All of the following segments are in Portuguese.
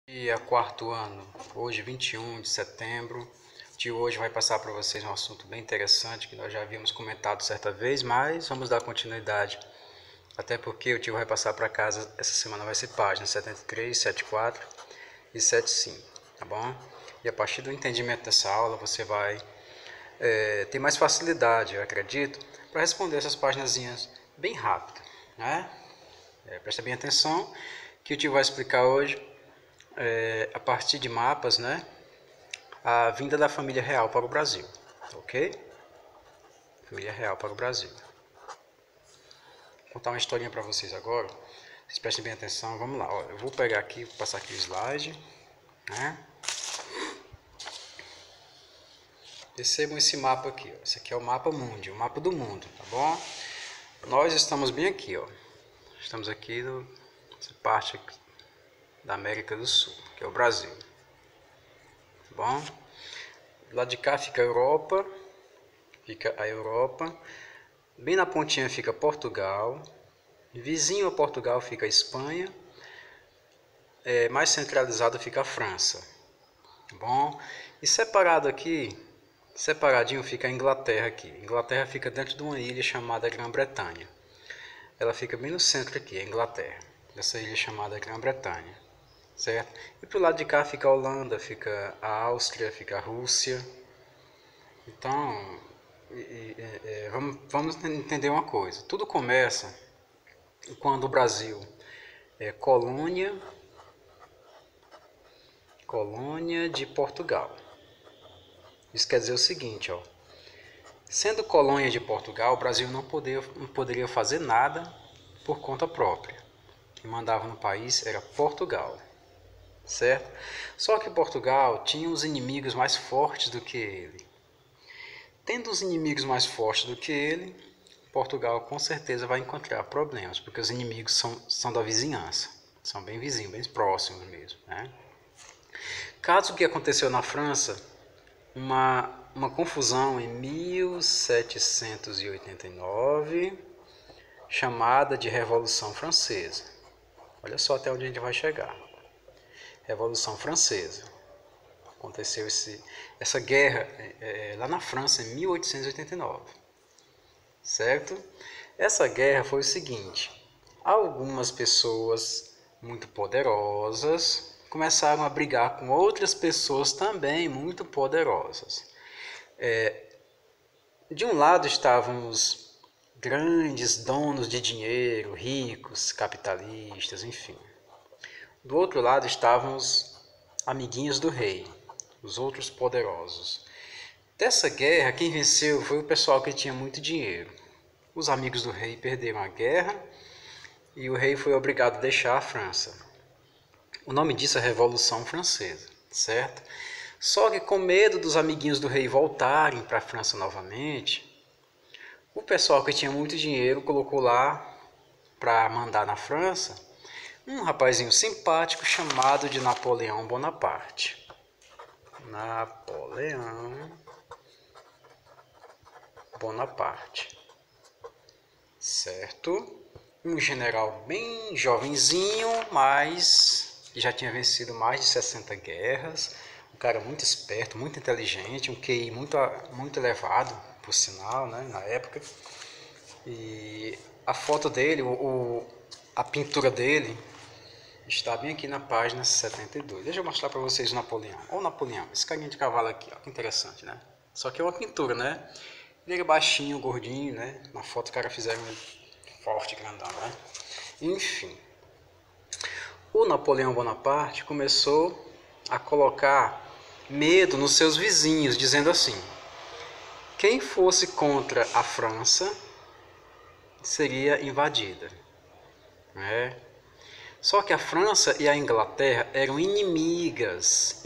Dia quarto ano, hoje 21 de setembro. O tio hoje vai passar para vocês um assunto bem interessante que nós já havíamos comentado certa vez, mas vamos dar continuidade. Até porque o tio vai passar para casa, essa semana vai ser página 73, 74 e 75, tá bom? E a partir do entendimento dessa aula você vai ter mais facilidade, eu acredito, para responder essas páginas bem rápido, né? Presta bem atenção que o tio vai explicar hoje a partir de mapas, né, a vinda da família real para o Brasil, ok? Família real para o Brasil. Vou contar uma historinha para vocês agora. Vocês prestem bem atenção. Vamos lá. Ó, eu vou pegar aqui, vou passar aqui o slide, né? Percebam esse mapa aqui. Ó. Esse aqui é o mapa mundi, o mapa do mundo, tá bom? Nós estamos bem aqui, ó. Estamos aqui nessa parte aqui da América do Sul, que é o Brasil. Tá bom? Do lado de cá fica a Europa, bem na pontinha fica Portugal, vizinho a Portugal fica a Espanha, mais centralizado fica a França, tá bom? E separado aqui, separadinho fica a Inglaterra aqui. A Inglaterra fica dentro de uma ilha chamada Grã-Bretanha. Ela fica bem no centro aqui, a Inglaterra, dessa ilha chamada Grã-Bretanha, certo? E pro lado de cá fica a Holanda, fica a Áustria, fica a Rússia. Então, vamos entender uma coisa. Tudo começa quando o Brasil é colônia de Portugal. Isso quer dizer o seguinte, ó. Sendo colônia de Portugal, o Brasil não poderia fazer nada por conta própria. Quem mandava no país era Portugal, certo? Só que Portugal tinha os inimigos mais fortes do que ele. Tendo os inimigos mais fortes do que ele, Portugal com certeza vai encontrar problemas, porque os inimigos são da vizinhança, são bem vizinhos, bem próximos mesmo, né? Caso que aconteceu na França, uma confusão em 1789, chamada de Revolução Francesa. Olha só até onde a gente vai chegar. Revolução Francesa. Aconteceu essa guerra lá na França em 1889, certo? Essa guerra foi o seguinte: algumas pessoas muito poderosas começaram a brigar com outras pessoas também muito poderosas. De um lado estavam os grandes donos de dinheiro, ricos, capitalistas, enfim. Do outro lado estavam os amiguinhos do rei, os outros poderosos. Dessa guerra, quem venceu foi o pessoal que tinha muito dinheiro. Os amigos do rei perderam a guerra e o rei foi obrigado a deixar a França. O nome disso é Revolução Francesa, certo? Só que com medo dos amiguinhos do rei voltarem para a França novamente, o pessoal que tinha muito dinheiro colocou lá para mandar na França um rapazinho simpático chamado de Napoleão Bonaparte. Napoleão Bonaparte, certo? Um general bem jovenzinho, mas já tinha vencido mais de 60 guerras, um cara muito esperto, muito inteligente, um QI muito elevado, por sinal, né, na época. E a foto dele, a pintura dele, está bem aqui na página 72. Deixa eu mostrar para vocês o Napoleão. Olha o Napoleão, esse carinha de cavalo aqui, ó, que interessante, né? Só que é uma pintura, né? Ele é baixinho, gordinho, né? Na foto os caras fizeram ele forte, grandão, né? Enfim. O Napoleão Bonaparte começou a colocar medo nos seus vizinhos, dizendo assim: quem fosse contra a França seria invadida, né? Só que a França e a Inglaterra eram inimigas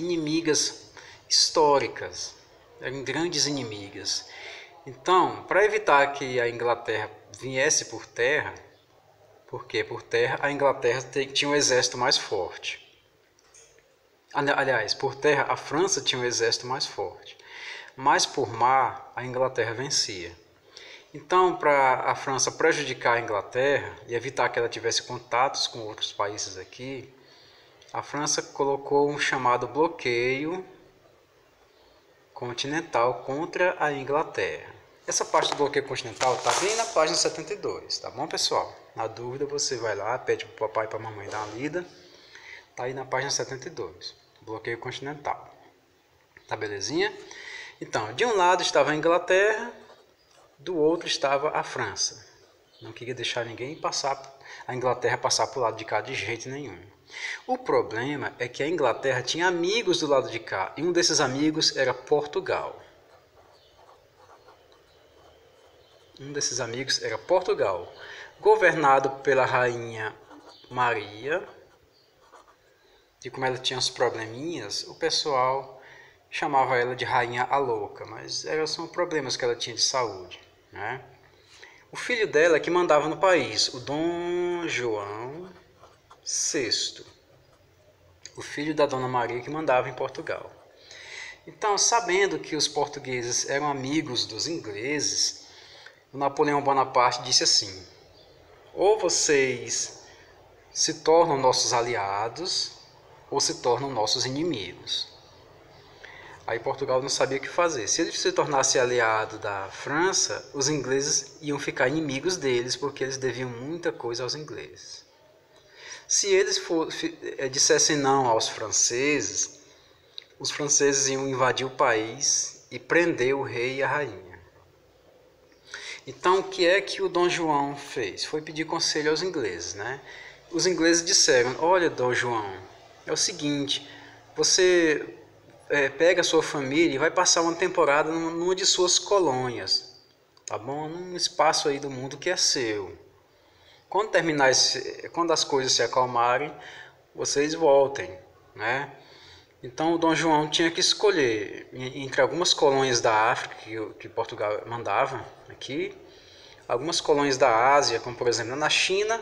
históricas, eram grandes inimigas. Então, para evitar que a Inglaterra viesse por terra, porque por terra a Inglaterra tinha um exército mais forte. Aliás, por terra a França tinha um exército mais forte, mas por mar a Inglaterra vencia. Então, para a França prejudicar a Inglaterra e evitar que ela tivesse contatos com outros países aqui, a França colocou um chamado bloqueio continental contra a Inglaterra. Essa parte do bloqueio continental está bem na página 72, tá bom, pessoal? Na dúvida, você vai lá, pede para o papai e para a mamãe dar uma lida. Tá aí na página 72, bloqueio continental. Tá belezinha? Então, de um lado estava a Inglaterra, do outro estava a França. Não queria deixar ninguém a Inglaterra passar para o lado de cá de jeito nenhum. O problema é que a Inglaterra tinha amigos do lado de cá, e um desses amigos era Portugal. Governado pela rainha Maria. E como ela tinha uns probleminhas, o pessoal chamava ela de Rainha a Louca, mas são problemas que ela tinha de saúde, né? O filho dela que mandava no país, o Dom João VI, o filho da Dona Maria que mandava em Portugal. Então, sabendo que os portugueses eram amigos dos ingleses, o Napoleão Bonaparte disse assim: ou vocês se tornam nossos aliados, ou se tornam nossos inimigos. Aí Portugal não sabia o que fazer. Se ele se tornasse aliado da França, os ingleses iam ficar inimigos deles, porque eles deviam muita coisa aos ingleses. Se eles dissessem não aos franceses, os franceses iam invadir o país e prender o rei e a rainha. Então, o que é que o Dom João fez? Foi pedir conselho aos ingleses, né? Os ingleses disseram: olha, Dom João, é o seguinte, você pega a sua família e vai passar uma temporada numa de suas colônias, tá bom? Num espaço aí do mundo que é seu. Quando as coisas se acalmarem, vocês voltem, né? Então o Dom João tinha que escolher entre algumas colônias da África que Portugal mandava aqui, algumas colônias da Ásia, como por exemplo na China,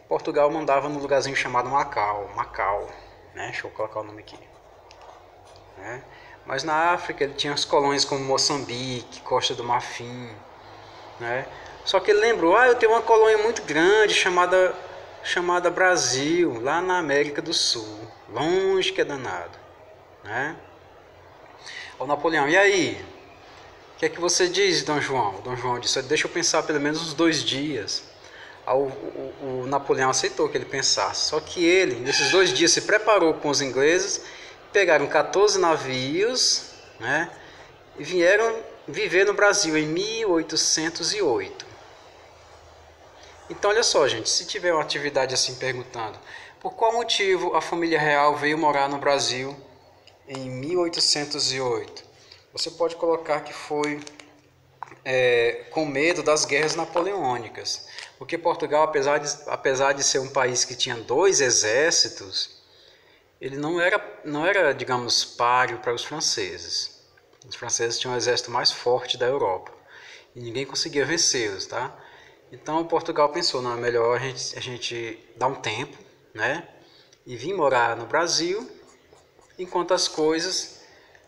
Portugal mandava num lugarzinho chamado Macau, né? Deixa eu colocar o nome aqui. Né? Mas na África ele tinha as colônias como Moçambique, Costa do Marfim, né? Só que ele lembrou: eu tenho uma colônia muito grande chamada Brasil, lá na América do Sul, longe que é danado, né? O Napoleão: e aí? O que é que você diz, Dom João? O Dom João disse: deixa eu pensar pelo menos uns 2 dias. O Napoleão aceitou que ele pensasse, só que ele, nesses 2 dias, se preparou com os ingleses, pegaram 14 navios, né, e vieram viver no Brasil em 1808. Então, olha só, gente, se tiver uma atividade assim perguntando por qual motivo a família real veio morar no Brasil em 1808, você pode colocar que foi com medo das guerras napoleônicas, porque Portugal, apesar de ser um país que tinha 2 exércitos, ele não era, digamos, páreo para os franceses. Os franceses tinham o exército mais forte da Europa e ninguém conseguia vencê-los, tá? Então Portugal pensou: não, é melhor a gente dar um tempo, né, e vir morar no Brasil enquanto as coisas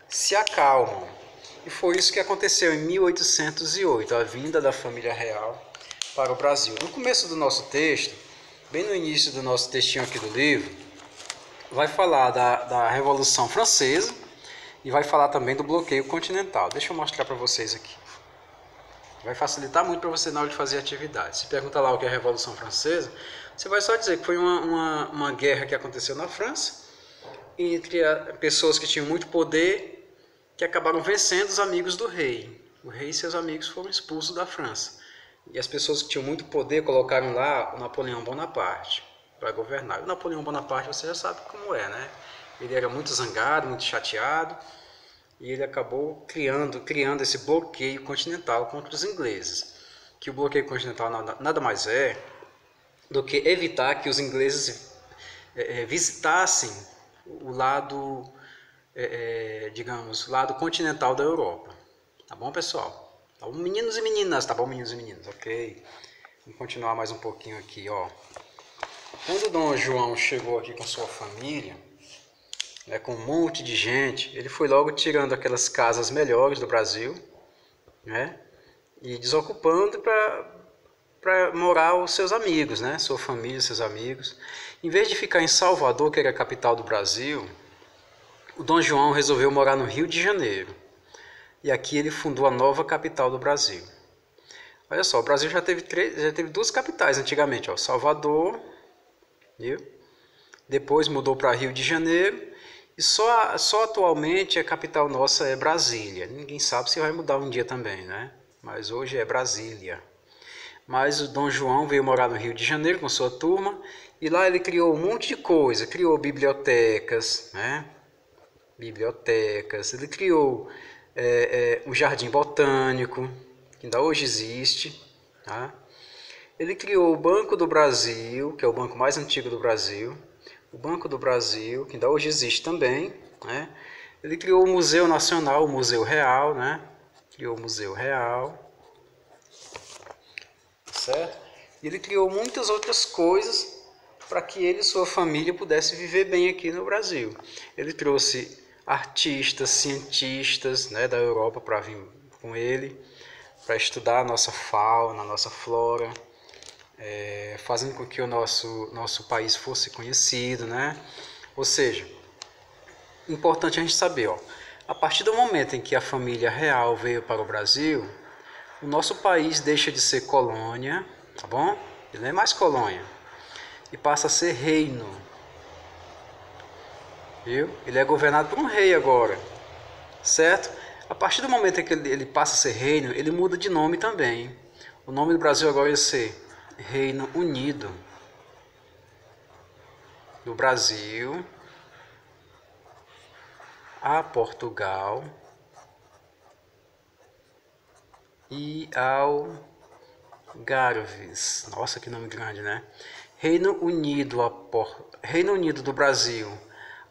se acalmam. E foi isso que aconteceu em 1808, a vinda da família real para o Brasil. No começo do nosso texto, bem no início do nosso textinho aqui do livro, vai falar da Revolução Francesa e vai falar também do bloqueio continental. Deixa eu mostrar para vocês aqui. Vai facilitar muito para você na hora de fazer atividade. Se pergunta lá o que é a Revolução Francesa, você vai só dizer que foi uma guerra que aconteceu na França entre pessoas que tinham muito poder, que acabaram vencendo os amigos do rei. O rei e seus amigos foram expulsos da França. E as pessoas que tinham muito poder colocaram lá o Napoleão Bonaparte para governar. O Napoleão Bonaparte, você já sabe como é, né? Ele era muito zangado, muito chateado, e ele acabou criando esse bloqueio continental contra os ingleses. Que o bloqueio continental nada mais é do que evitar que os ingleses visitassem o lado, digamos, o lado continental da Europa. Tá bom, pessoal? Tá bom, meninos e meninas? Tá bom, meninos e meninas? Ok. Vamos continuar mais um pouquinho aqui, ó. Quando o Dom João chegou aqui com sua família, com um monte de gente, ele foi logo tirando aquelas casas melhores do Brasil, né, e desocupando para morar os seus amigos, né? Sua família, seus amigos. Em vez de ficar em Salvador, que era a capital do Brasil, o Dom João resolveu morar no Rio de Janeiro. E aqui ele fundou a nova capital do Brasil. Olha só, o Brasil já teve duas capitais antigamente, ó, Salvador, viu? Depois mudou para Rio de Janeiro. E só atualmente a capital nossa é Brasília. Ninguém sabe se vai mudar um dia também, né? Mas hoje é Brasília. Mas o Dom João veio morar no Rio de Janeiro com sua turma e lá ele criou um monte de coisa. Criou bibliotecas, né? Bibliotecas. Ele criou um jardim botânico, que ainda hoje existe. Tá? Ele criou o Banco do Brasil, que é o banco mais antigo do Brasil. O Banco do Brasil, que ainda hoje existe também. Né? Ele criou o Museu Nacional, o Museu Real. Né? Criou o Museu Real. Certo? E ele criou muitas outras coisas para que ele e sua família pudessem viver bem aqui no Brasil. Ele trouxe artistas, cientistas, né, da Europa para vir com ele, para estudar a nossa fauna, a nossa flora, fazendo com que o nosso país fosse conhecido. Né? Ou seja, importante a gente saber, ó, a partir do momento em que a família real veio para o Brasil, o nosso país deixa de ser colônia, tá bom? Ele não é mais colônia. E passa a ser reino. Viu? Ele é governado por um rei agora. Certo? A partir do momento em que ele passa a ser reino, ele muda de nome também. O nome do Brasil agora ia ser Reino Unido. Do Brasil a Portugal e Algarves. Nossa, que nome grande, né? Reino Unido do Brasil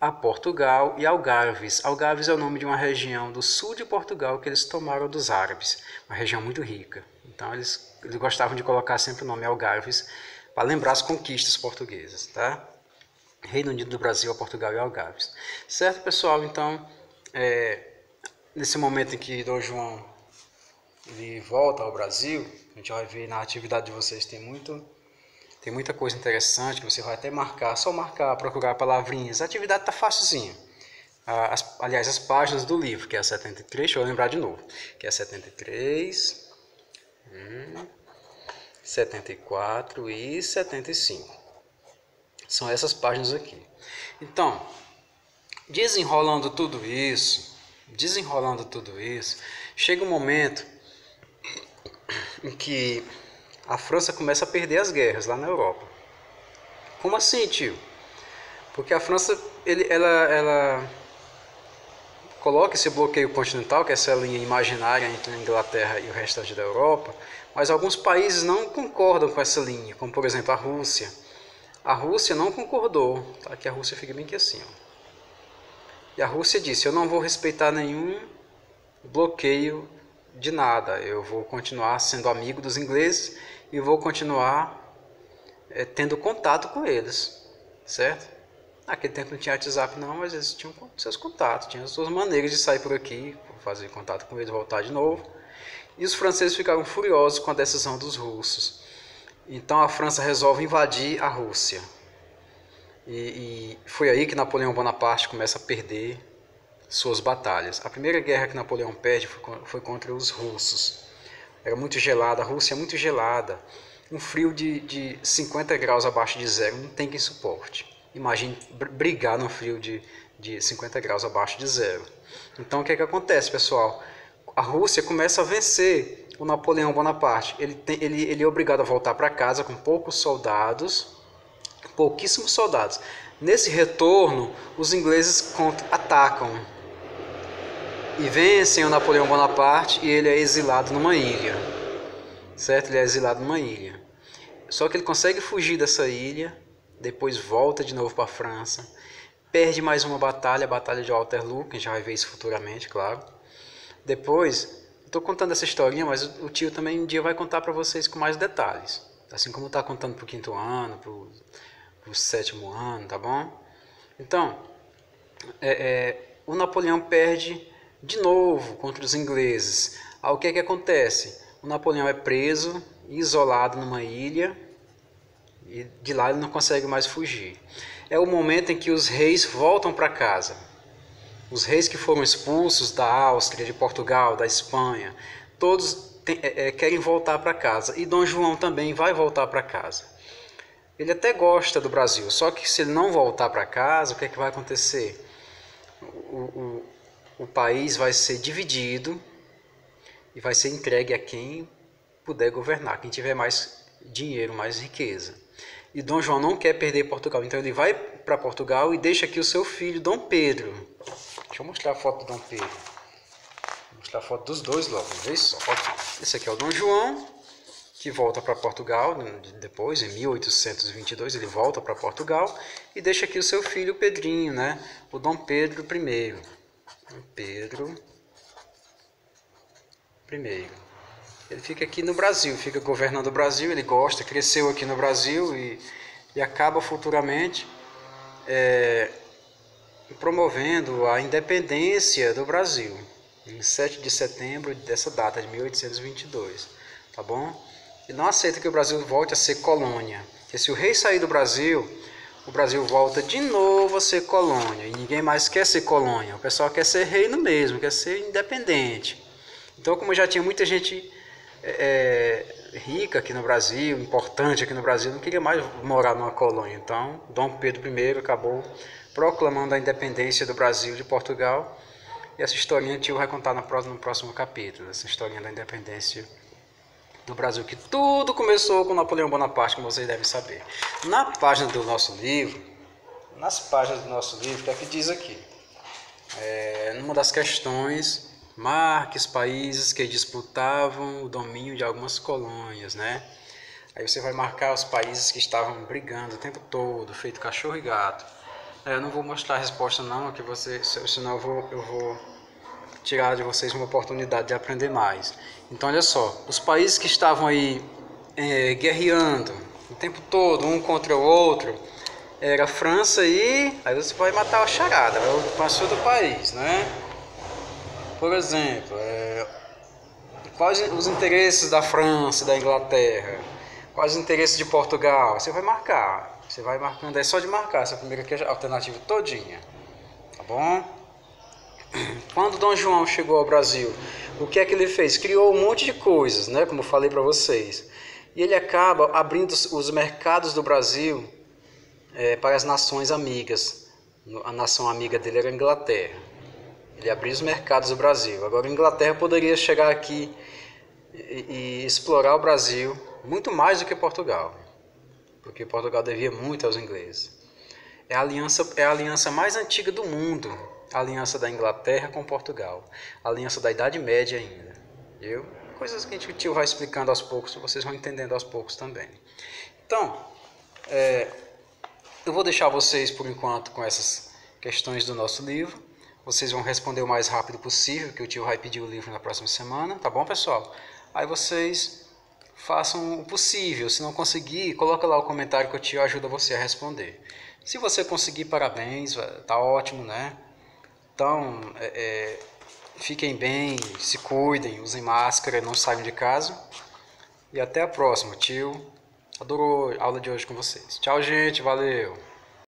a Portugal e Algarves. Algarves é o nome de uma região do sul de Portugal que eles tomaram dos árabes. Uma região muito rica. Então eles gostavam de colocar sempre o nome Algarves para lembrar as conquistas portuguesas, tá? Reino Unido do Brasil a Portugal e Algarves. Certo, pessoal? Então, nesse momento em que Dom João ele volta ao Brasil, a gente vai ver na atividade de vocês tem muita coisa interessante que você vai até marcar, só marcar, procurar palavrinhas. A atividade está facilzinha. Aliás, as páginas do livro, que é a 73, deixa eu lembrar de novo, que é a 73, 74 e 75. São essas páginas aqui. Então, desenrolando tudo isso, chega um momento em que a França começa a perder as guerras lá na Europa. Como assim, tio? Porque a França, ela coloca esse bloqueio continental, que é essa linha imaginária entre a Inglaterra e o restante da Europa, mas alguns países não concordam com essa linha, como por exemplo a Rússia. A Rússia não concordou, tá? Que a Rússia fica bem que assim, ó. E a Rússia disse, eu não vou respeitar nenhum bloqueio de nada, eu vou continuar sendo amigo dos ingleses e vou continuar tendo contato com eles, certo? Naquele tempo não tinha WhatsApp não, mas eles tinham seus contatos, tinham as suas maneiras de sair por aqui, fazer contato com eles, voltar de novo. E os franceses ficaram furiosos com a decisão dos russos. Então a França resolve invadir a Rússia. E foi aí que Napoleão Bonaparte começa a perder suas batalhas. A primeira guerra que Napoleão perde foi contra os russos. Era muito gelada, a Rússia é muito gelada. Um frio de 50 graus abaixo de zero não tem quem suporte. Imagine brigar num frio de 50 graus abaixo de zero. Então o que é que acontece, pessoal? A Rússia começa a vencer o Napoleão Bonaparte. Ele é obrigado a voltar para casa com pouquíssimos soldados. Nesse retorno, os ingleses atacam e vencem o Napoleão Bonaparte e ele é exilado numa ilha. Certo? Ele é exilado numa ilha. Só que ele consegue fugir dessa ilha, depois volta de novo para a França, perde mais uma batalha, a Batalha de Waterloo, que a gente já vai ver isso futuramente, claro. Depois, estou contando essa historinha, mas o tio também um dia vai contar para vocês com mais detalhes. Assim como está contando para o 5º ano, para o 7º ano, tá bom? Então, o Napoleão perde de novo contra os ingleses. Aí o que é que acontece? O Napoleão é preso isolado numa ilha, e de lá ele não consegue mais fugir. É o momento em que os reis voltam para casa. Os reis que foram expulsos da Áustria, de Portugal, da Espanha, todos querem voltar para casa. E Dom João também vai voltar para casa. Ele até gosta do Brasil, só que se ele não voltar para casa, o que é que vai acontecer? O país vai ser dividido e vai ser entregue a quem puder governar, quem tiver mais dinheiro, mais riqueza. E Dom João não quer perder Portugal, então ele vai para Portugal e deixa aqui o seu filho, Dom Pedro. Deixa eu mostrar a foto do Dom Pedro. Vou mostrar a foto dos dois logo, uma vez só. Esse aqui é o Dom João, que volta para Portugal, depois, em 1822, ele volta para Portugal e deixa aqui o seu filho Pedrinho, né? O Dom Pedro I. Dom Pedro I. Ele fica aqui no Brasil, fica governando o Brasil, ele gosta, cresceu aqui no Brasil e acaba futuramente promovendo a independência do Brasil, em 7 de setembro dessa data, de 1822, tá bom? Ele não aceita que o Brasil volte a ser colônia, porque se o rei sair do Brasil, o Brasil volta de novo a ser colônia, e ninguém mais quer ser colônia, o pessoal quer ser reino mesmo, quer ser independente. Então, como já tinha muita gente rica aqui no Brasil, importante aqui no Brasil, não queria mais morar numa colônia. Então, Dom Pedro I acabou proclamando a independência do Brasil de Portugal. E essa historinha o tio vai contar no próximo capítulo, essa historinha da independência do Brasil, que tudo começou com Napoleão Bonaparte, como vocês devem saber. Nas páginas do nosso livro, o que é que diz aqui? Numa das questões, marque os países que disputavam o domínio de algumas colônias, né? Aí você vai marcar os países que estavam brigando o tempo todo, feito cachorro e gato. Eu não vou mostrar a resposta não, que senão eu vou tirar de vocês uma oportunidade de aprender mais. Então olha só, os países que estavam aí guerreando o tempo todo, um contra o outro, era a França e... Aí você vai matar a charada, passou do país, né? Por exemplo, quais os interesses da França, da Inglaterra, quais os interesses de Portugal, você vai marcar. Você vai marcando, é só de marcar, essa primeira aqui é a alternativa todinha, tá bom? Quando Dom João chegou ao Brasil, o que é que ele fez? Criou um monte de coisas, né? Como eu falei para vocês. E ele acaba abrindo os mercados do Brasil para as nações amigas. A nação amiga dele era a Inglaterra. Ele abriu os mercados do Brasil. Agora a Inglaterra poderia chegar aqui e explorar o Brasil muito mais do que Portugal, porque Portugal devia muito aos ingleses. É a aliança mais antiga do mundo, a aliança da Inglaterra com Portugal, a aliança da Idade Média ainda. Viu? Coisas que o tio vai explicando aos poucos, vocês vão entendendo aos poucos também. Então, eu vou deixar vocês por enquanto com essas questões do nosso livro. Vocês vão responder o mais rápido possível, que o tio vai pedir o livro na próxima semana, tá bom, pessoal? Aí vocês façam o possível. Se não conseguir, coloca lá o comentário que o tio ajuda você a responder. Se você conseguir, parabéns, tá ótimo, né? Então, fiquem bem, se cuidem, usem máscara, não saiam de casa. E até a próxima, tio. Adorou a aula de hoje com vocês. Tchau, gente, valeu!